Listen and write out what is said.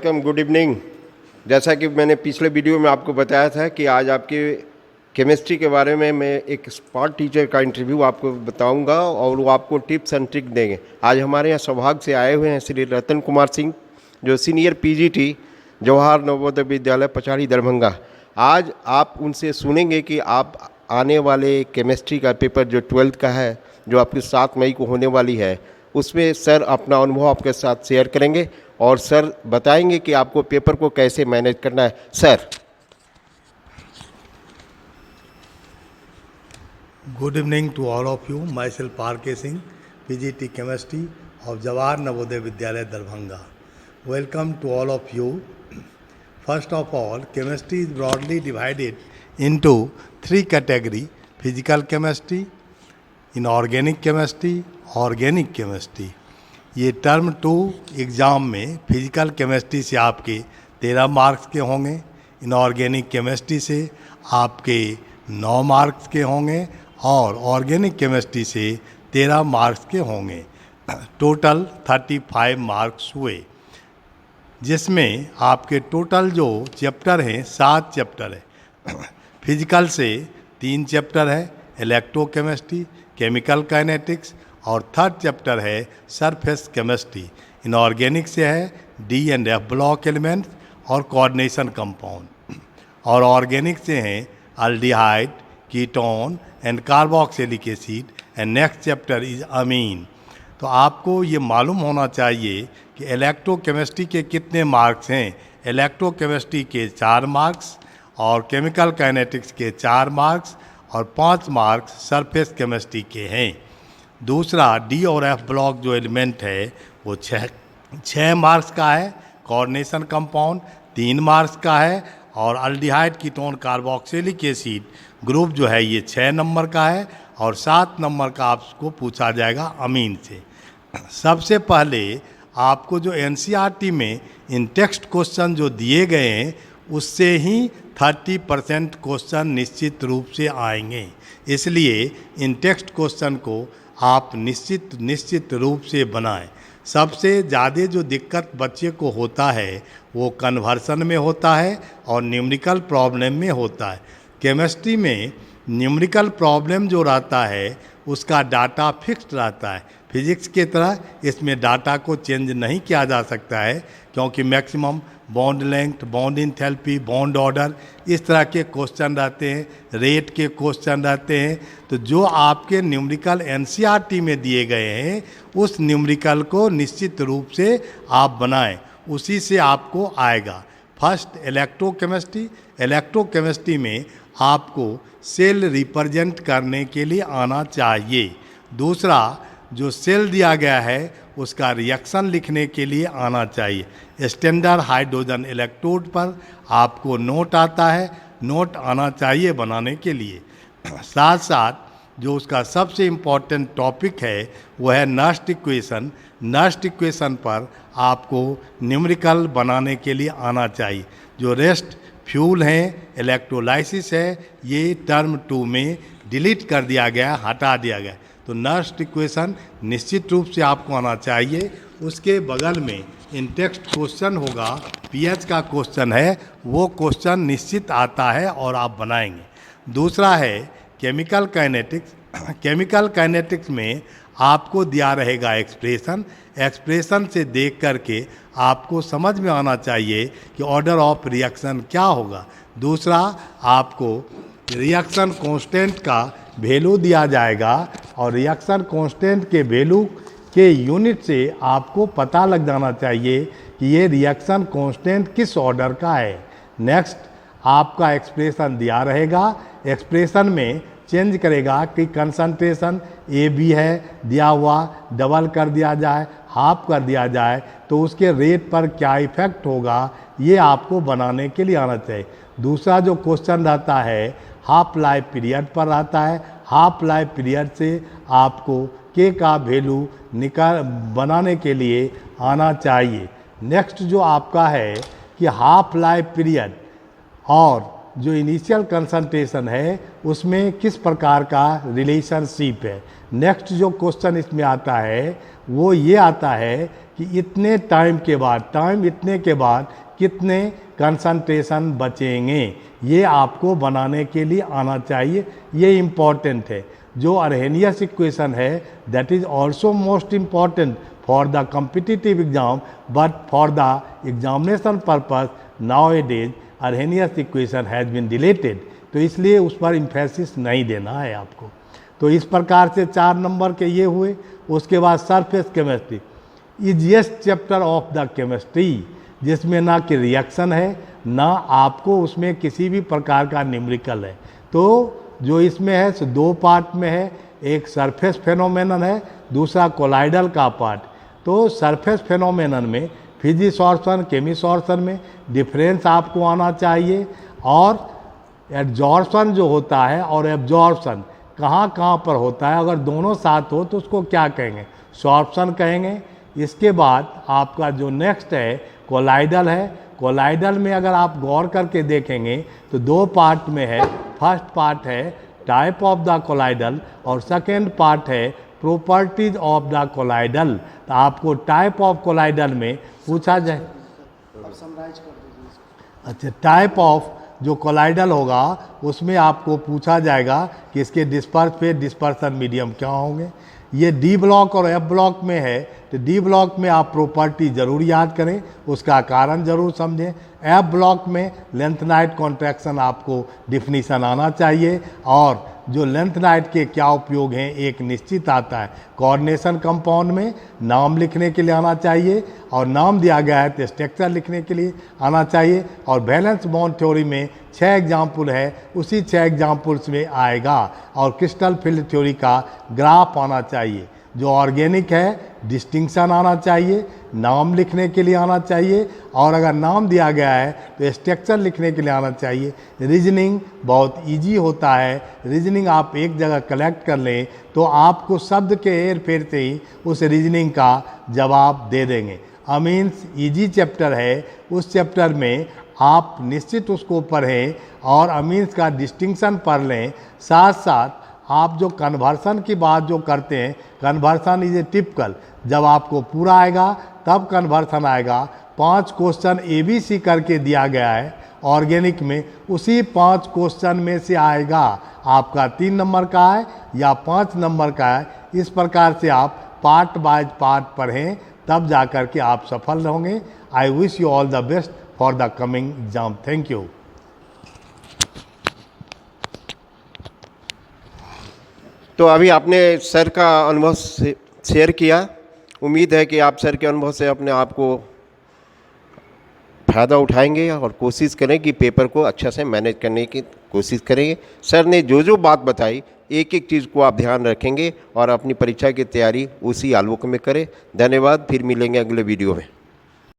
Good evening. जैसा कि मैंने पिछले वीडियो में आपको बताया था कि आज आपके केमिस्ट्री के बारे में मैं एक स्पॉट टीचर का इंटरव्यू आपको बताऊंगा और वो आपको टिप्स एंड ट्रिक देंगे। आज हमारे यहाँ सौभाग्य से आए हुए हैं श्री रतन कुमार सिंह, जो सीनियर पीजीटी जवाहर नवोदय विद्यालय पचाड़ी दरभंगा। आज आप उनसे सुनेंगे कि आप आने वाले केमिस्ट्री का पेपर जो 12th का है, जो आपकी 7 मई को होने वाली है, उसमें सर अपना अनुभव आपके साथ शेयर करेंगे और सर बताएंगे कि आपको पेपर को कैसे मैनेज करना है। Sir, good evening to all of you. Myself RK. Singh, PGT chemistry of Jawahar Navodaya Vidyalaya Darbhanga. Welcome to all of you. First of all, chemistry is broadly divided into 3 categories: physical chemistry, inorganic chemistry, organic chemistry. ये term 2 exam में physical chemistry से आपके 13 marks के होंगे, inorganic chemistry से आपके 9 marks के होंगे और ऑर्गेनिक केमिस्ट्री से 13 मार्क्स के होंगे। टोटल 35 मार्क्स हुए, जिसमें आपके टोटल जो चैप्टर हैं 7 चैप्टर है। फिजिकल से 3 चैप्टर है, इलेक्ट्रोकेमिस्ट्री, केमिकल काइनेटिक्स, और 3rd चैप्टर है सरफेस केमिस्ट्री। इनऑर्गेनिक से है D and F block elements और कोऑर्डिनेशन कंपाउंड, और ऑर्गेनिक से हैं aldehyde, ketone and carboxylic acid, and next chapter is amine. तो आपको ये मालूम होना चाहिए कि इलेक्ट्रोकेमिस्ट्री के कितने मार्क्स हैं। इलेक्ट्रोकेमिस्ट्री के 4 मार्क्स और केमिकल काइनेटिक्स के 4 मार्क्स और 5 मार्क्स सरफेस केमिस्ट्री के हैं। दूसरा डी और एफ ब्लॉक जो एलिमेंट है वो 6 मार्क्स का है, कोऑर्डिनेशन कंपाउंड 3 मार्क्स का है, और aldehyde, ketone, carboxylic acid group जो है ये 6 नंबर का है, और 7 नंबर का आपको पूछा जाएगा अमीन से। सबसे पहले आपको जो एनसीईआरटी में इन टेक्स्ट क्वेश्चन जो दिए गए हैं उससे ही 30% क्वेश्चन निश्चित रूप से आएंगे, इसलिए इन टेक्स्ट क्वेश्चन को आप निश्चित रूप से बनाएं। सबसे ज़्यादा जो दिक्कत बच्चे को होता है वो कन्वर्सन में होता है और न्यूमेरिकल प्रॉब्लम में होता है। केमिस्ट्री में न्यूमेरिकल प्रॉब्लम जो रहता है उसका डाटा फिक्स्ड रहता है। फिजिक्स की तरह इसमें डाटा को चेंज नहीं किया जा सकता है, क्योंकि maximum bond length, bond enthalpy, bond order, इस तरह के क्वेश्चन रहते हैं, रेट के क्वेश्चन रहते हैं। तो जो आपके न्यूमेरिकल एनसीईआरटी में दिए गए हैं उस न्यूमेरिकल को निश्चित रूप से आप बनाएं, उसी से आपको आएगा। First electrochemistry. इलेक्ट्रोकेमिस्ट्री में आपको सेल रिप्रेजेंट करने के लिए आना चाहिए। दूसरा, जो सेल दिया गया है उसका रिएक्शन लिखने के लिए आना चाहिए। स्टैंडर्ड हाइड्रोजन इलेक्ट्रोड पर आपको नोट आता है, नोट आना चाहिए बनाने के लिए। साथ साथ जो उसका सबसे इम्पोर्टेंट टॉपिक है वो है नस्ट इक्वेशन। नस्ट इक्वेशन पर आपको न्यूमेरिकल बनाने के लिए आना चाहिए। जो रेस्ट फ्यूल हैं, इलेक्ट्रोलाइसिस है, ये टर्म 2 में डिलीट कर दिया गया, हटा दिया गया। तो नस्ट इक्वेशन निश्चित रूप से आपको आना चाहिए। उसके बगल में इन टेक्स्ट क्वेश्चन होगा, पीएच का क्वेश्चन है, वो क्वेश्चन निश्चित आता है और आप बनाएंगे। दूसरा है केमिकल काइनेटिक्स। केमिकल काइनेटिक्स में आपको दिया रहेगा एक्सप्रेशन। एक्सप्रेशन से देख करके आपको समझ में आना चाहिए कि ऑर्डर ऑफ रिएक्शन क्या होगा। दूसरा, आपको रिएक्शन कांस्टेंट का वैल्यू दिया जाएगा, और रिएक्शन कांस्टेंट के वैल्यू के यूनिट से आपको पता लग जाना चाहिए कि ये रिएक्शन कांस्टेंट किस ऑर्डर का है। नेक्स्ट, आपका एक्सप्रेशन दिया रहेगा। एक्सप्रेशन में चेंज करेगा कि कंसंट्रेशन ए बी है दिया हुआ, डबल कर दिया जाए, हाफ कर दिया जाए, तो उसके रेट पर क्या इफेक्ट होगा, ये आपको बनाने के लिए आना चाहिए। दूसरा जो क्वेश्चन रहता है हाफ लाइफ पीरियड पर रहता है। हाफ लाइफ पीरियड से आपको के का वैल्यू बनाने के लिए आना चाहिए। नेक्स्ट जो आपका है कि हाफ लाइफ पीरियड और जो इनिशियल कंसंट्रेशन है उसमें किस प्रकार का रिलेशनशिप है। नेक्स्ट जो क्वेश्चन इसमें आता है वो ये आता है कि इतने टाइम के बाद, टाइम इतने के बाद कितने कंसंट्रेशन बचेंगे, ये आपको बनाने के लिए आना चाहिए। ये इम्पॉर्टेंट है। जो अर्हेनियस इक्वेशन है that is also most important for the competitive exam, but for the examination purpose nowadays Arrhenius equation has been deleted, तो इसलिए उस पर इम्फेसिस नहीं देना है आपको। तो इस प्रकार से 4 नंबर के ये हुए। उसके बाद surface chemistry, easiest chapter of the chemistry, जिसमें ना कि रिएक्शन है ना आपको उसमें किसी भी प्रकार का न्यूमेरिकल है। तो जो इसमें है सो 2 पार्ट में है, एक सरफेस फेनोमेनन है, दूसरा कोलाइडल का पार्ट। तो सरफेस फेनोमेनन में फिजिसॉर्प्शन केमिसॉर्प्शन में डिफरेंस आपको आना चाहिए, और एब्जॉर्प्शन जो होता है और एब्जॉर्प्शन कहाँ कहाँ पर होता है, अगर दोनों साथ हो तो उसको क्या कहेंगे, सॉर्प्शन कहेंगे। इसके बाद आपका जो नेक्स्ट है कोलाइडल है। कोलाइडल में अगर आप गौर करके देखेंगे तो 2 पार्ट में है। फर्स्ट पार्ट है टाइप ऑफ द कोलाइडल और सेकेंड पार्ट है प्रॉपर्टीज ऑफ द कोलाइडल। तो आपको टाइप ऑफ कोलाइडल में पूछा जाए, अच्छा टाइप ऑफ जो कोलाइडल होगा उसमें आपको पूछा जाएगा कि इसके डिस्पर्सन मीडियम क्या होंगे। ये डी ब्लॉक और एफ ब्लॉक में है, तो डी ब्लॉक में आप प्रॉपर्टी जरूर याद करें, उसका कारण जरूर समझें। एफ ब्लॉक में लेंथ नाइट कॉन्ट्रैक्शन आपको डिफिनीशन आना चाहिए, और जो लेंथ नाइट के क्या उपयोग हैं एक निश्चित आता है। कोऑर्डिनेशन कंपाउंड में नाम लिखने के लिए आना चाहिए, और नाम दिया गया है तो स्ट्रक्चर लिखने के लिए आना चाहिए। और बैलेंस बॉन्ड थ्योरी में 6 एग्जाम्पल है, उसी 6 एग्जाम्पल्स में आएगा। और क्रिस्टल फील्ड थ्योरी का ग्राफ आना चाहिए। जो ऑर्गेनिक है डिस्टिंक्शन आना चाहिए, नाम लिखने के लिए आना चाहिए, और अगर नाम दिया गया है तो स्ट्रक्चर लिखने के लिए आना चाहिए। रीजनिंग बहुत इजी होता है। रीजनिंग आप एक जगह कलेक्ट कर लें तो आपको शब्द के हेर फेर से ही उस रीजनिंग का जवाब दे देंगे। अमीन्स इजी चैप्टर है, उस चैप्टर में आप निश्चित उसको पढ़ें और अमीन्स का डिस्टिंक्शन पढ़ लें। साथ साथ आप जो कन्वर्सन की बात जो करते हैं, कन्वर्सन इज ए टिपिकल, जब आपको पूरा आएगा तब कन्वर्सन आएगा। 5 क्वेश्चन ABC करके दिया गया है ऑर्गेनिक में, उसी 5 क्वेश्चन में से आएगा। आपका 3 नंबर का है या 5 नंबर का है, इस प्रकार से आप पार्ट बाय पार्ट पढ़ें, तब जा कर के आप सफल होंगे। I wish you all the best for the coming exam. Thank you. तो अभी आपने सर का अनुभव शेयर किया। उम्मीद है कि आप सर के अनुभव से अपने आप को फ़ायदा उठाएंगे और कोशिश करें कि पेपर को अच्छा से मैनेज करने की कोशिश करेंगे। सर ने जो जो बात बताई एक एक चीज़ को आप ध्यान रखेंगे और अपनी परीक्षा की तैयारी उसी आलोक में करें। धन्यवाद। फिर मिलेंगे अगले वीडियो में।